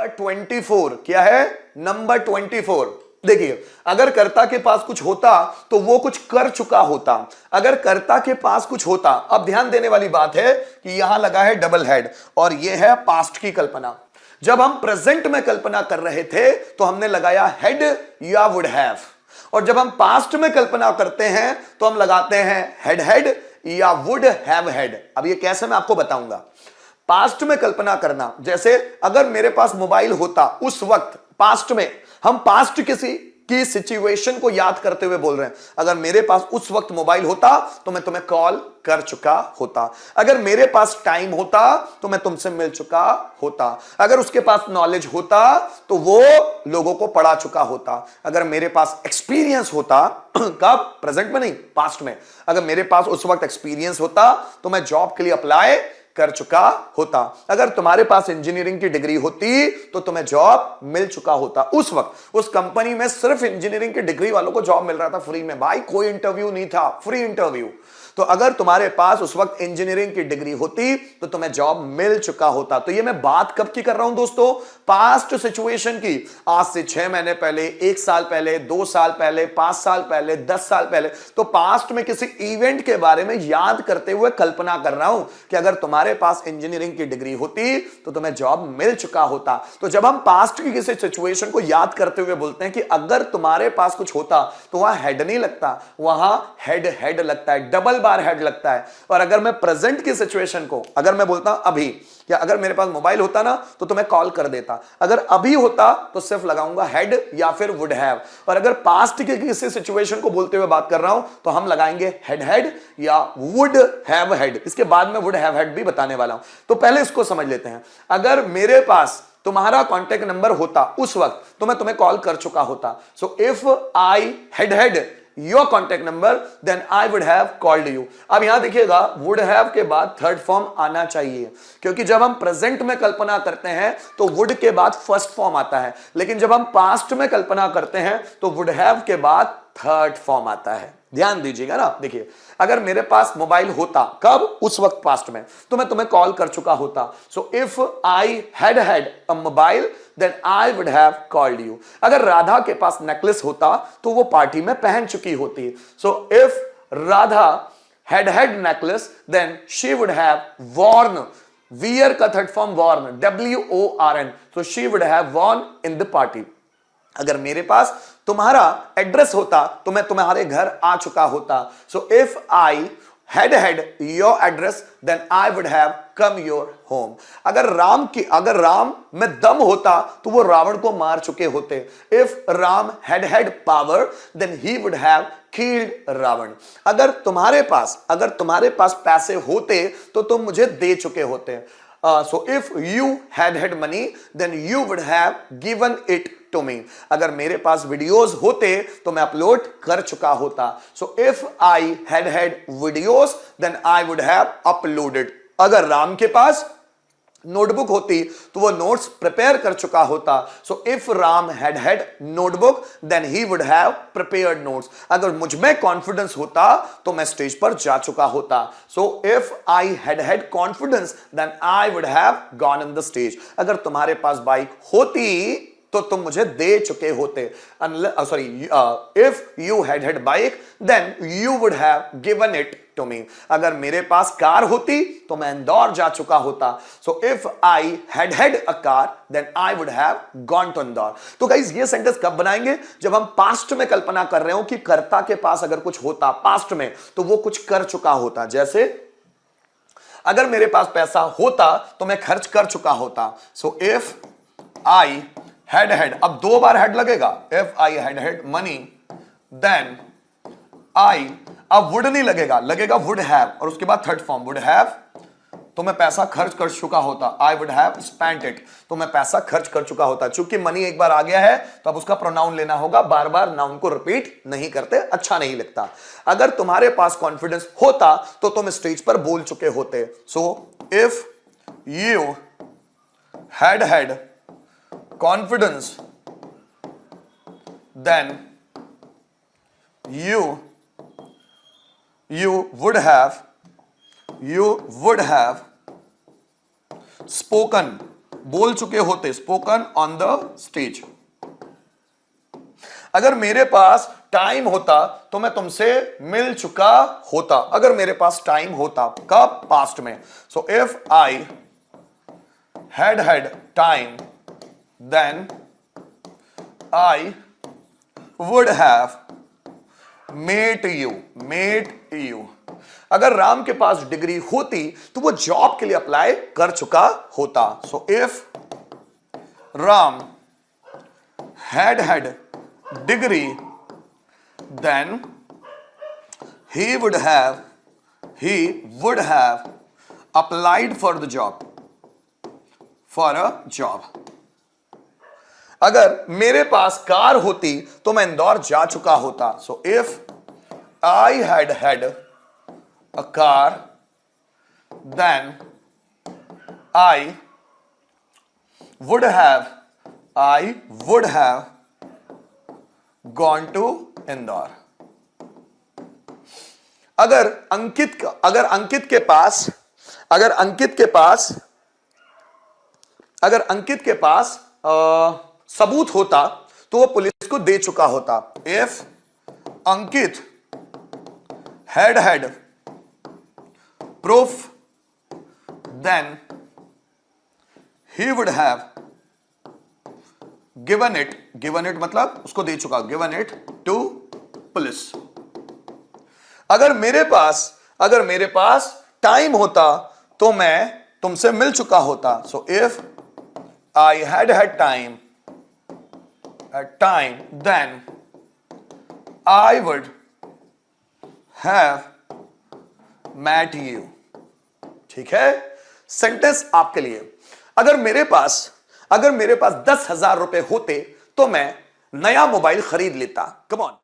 Number 24 क्या है? Number 24। देखिए, अगर कर्ता के पास कुछ होता तो वो कुछ कर चुका होता। अगर कर्ता के पास कुछ होता, अब ध्यान देने वाली बात है कि यहां लगा है डबल हेड और ये है पास्ट की कल्पना। जब हम प्रेजेंट में कल्पना कर रहे थे तो हमने लगाया हेड या वुड हैव, और जब हम पास्ट में कल्पना करते हैं तो हम लगाते हैं हेड हेड या वुड हैव हेड। अब ये कैसे मैं आपको बताऊंगा। पास्ट में कल्पना करना, जैसे अगर मेरे पास मोबाइल होता उस वक्त, पास्ट में, हम पास्ट किसी की सिचुएशन को याद करते हुए बोल रहे हैं, अगर मेरे पास उस वक्त मोबाइल होता तो मैं तुम्हें कॉल कर चुका होता। अगर मेरे पास टाइम होता तो मैं तुमसे मिल चुका होता। अगर उसके पास नॉलेज होता तो वो लोगों को पढ़ा चुका होता। अगर मेरे पास एक्सपीरियंस होता कब? प्रेजेंट में नहीं, पास्ट में। अगर मेरे पास उस वक्त एक्सपीरियंस होता तो मैं जॉब के लिए अप्लाई कर चुका होता। अगर तुम्हारे पास इंजीनियरिंग की डिग्री होती तो तुम्हें जॉब मिल चुका होता। उस वक्त उस कंपनी में सिर्फ इंजीनियरिंग की डिग्री वालों को जॉब मिल रहा था फ्री में, भाई कोई इंटरव्यू नहीं था, फ्री इंटरव्यू। तो अगर तुम्हारे पास उस वक्त इंजीनियरिंग की डिग्री होती तो तुम्हें जॉब मिल चुका होता। तो ये मैं बात कब की कर रहा हूं दोस्तों? पास्ट सिचुएशन की। आज से 6 महीने पहले, 1 साल पहले, 2 साल पहले, 5 साल पहले, 10 साल पहले। तो पास्ट में किसी इवेंट के बारे में याद करते हुए कल्पना कर रहा हूं कि अगर तुम्हारे पास इंजीनियरिंग की डिग्री होती तो तुम्हें जॉब मिल चुका होता। तो जब हम पास्ट की किसी सिचुएशन को याद करते हुए बोलते हैं कि अगर तुम्हारे पास कुछ होता, तो वहां हेड नहीं लगता, वहां हेड हेड लगता है, डबल बार हेड लगता है। और अगर मैं प्रेजेंट की सिचुएशन को, अगर मैं बोलता हूं अभी, या अगर मेरे पास मोबाइल होता ना तो तुम्हें कॉल कर देता, अगर अभी होता तो सिर्फ लगाऊंगा हेड या फिर वुड हैव। और अगर पास्ट की किसी सिचुएशन को बोलते हुए बात कर रहा हूं तो हम लगाएंगे हेड हेड या वुड हैव हेड। इसके बाद में वुड हैव हेड भी बताने वाला हूं, तो पहले इसको समझ लेते हैं। अगर मेरे पास तुम्हारा कॉन्टेक्ट नंबर होता उस वक्त तो मैं तुम्हें कॉल कर चुका होता। So if I had had your contact number then I would have called you। अब यहां देखिएगा, would have के बाद थर्ड फॉर्म आना चाहिए, क्योंकि जब हम प्रेजेंट में कल्पना करते हैं तो would के बाद फर्स्ट फॉर्म आता है, लेकिन जब हम पास्ट में कल्पना करते हैं तो would have के बाद थर्ड फॉर्म आता है। ध्यान दीजिएगा ना। देखिए, अगर मेरे पास मोबाइल होता कब? उस वक्त पास्ट में, तो मैं तुम्हें कॉल कर चुका होता। So if I had had a mobile then I would have called you. अगर राधा के पास नेकलेस होता तो वो पार्टी में पहन चुकी होती। So if Radha had had necklace then she would have worn, wear का third form worn, WORN, so she would have worn in the party. अगर मेरे पास तुम्हारा एड्रेस होता तो मैं तुम्हारे घर आ चुका होता। So if I had your address then I would have come your home। अगर राम में दम होता तो वो रावण को मार चुके होते। If Ram had power then he would have killed Ravan. अगर तुम्हारे पास पैसे होते तो तुम मुझे दे चुके होते। So if you had money then you would have given it to me। अगर मेरे पास वीडियोस होते तो मैं अपलोड कर चुका होता। So if I had videos then I would have uploaded। अगर राम के पास नोटबुक होती तो वो नोट्स प्रिपेयर कर चुका होता। So if Ram had notebook then he would have prepared notes. अगर मुझ में कॉन्फिडेंस होता तो मैं स्टेज पर जा चुका होता। So if I had confidence then I would have gone in the stage. अगर तुम्हारे पास बाइक होती तो तुम मुझे दे चुके होते। If you had bike then you would have given it to me. अगर मेरे पास कार होती तो मैं इंदौर जा चुका होता। So if I had a car then I would have gone to Indore. तो गाइस, ये सेंटेंस कब बनाएंगे? जब हम पास्ट में कल्पना कर रहे हो कि कर्ता के पास अगर कुछ होता पास्ट में तो वो कुछ कर चुका होता। जैसे अगर मेरे पास पैसा होता तो मैं खर्च कर चुका होता। सो इफ आई हैड, अब 2 बार हेड लगेगा। If I had money then I, अब वुड नहीं लगेगा वुड हैव, और उसके बाद थर्ड फॉर्म वुड हैव, तो मैं पैसा खर्च कर चुका होता। आई वुड हैव स्पेंट इट, तो मैं पैसा खर्च कर चुका होता। चूंकि मनी एक बार आ गया है तो अब उसका प्रोनाउन लेना होगा, बार बार नाउन को रिपीट नहीं करते, अच्छा नहीं लगता। अगर तुम्हारे पास कॉन्फिडेंस होता तो तुम स्टेज पर बोल चुके होते। So if you had confidence then you would have spoken बोल चुके होते, स्पोकन ऑन द स्टेज। अगर मेरे पास टाइम होता तो मैं तुमसे मिल चुका होता। अगर मेरे पास टाइम होता, कब? पास्ट में। सो if I had time, then I would have met you। अगर राम के पास डिग्री होती तो वो जॉब के लिए अप्लाई कर चुका होता। So if Ram had degree, then he would have applied for the job, for a job। अगर मेरे पास कार होती तो मैं इंदौर जा चुका होता। So if I had a car, then I would have gone to Indore. अगर अंकित के पास सबूत होता तो वो पुलिस को दे चुका होता। If Ankit had proof, then he would have given it मतलब उसको दे चुका, given it to पुलिस। अगर मेरे पास टाइम होता तो मैं तुमसे मिल चुका होता। So if I had time, then I would have met you। ठीक है? सेंटेंस आपके लिए। अगर मेरे पास 10,000 रुपए होते तो मैं नया मोबाइल खरीद लेता। Come on.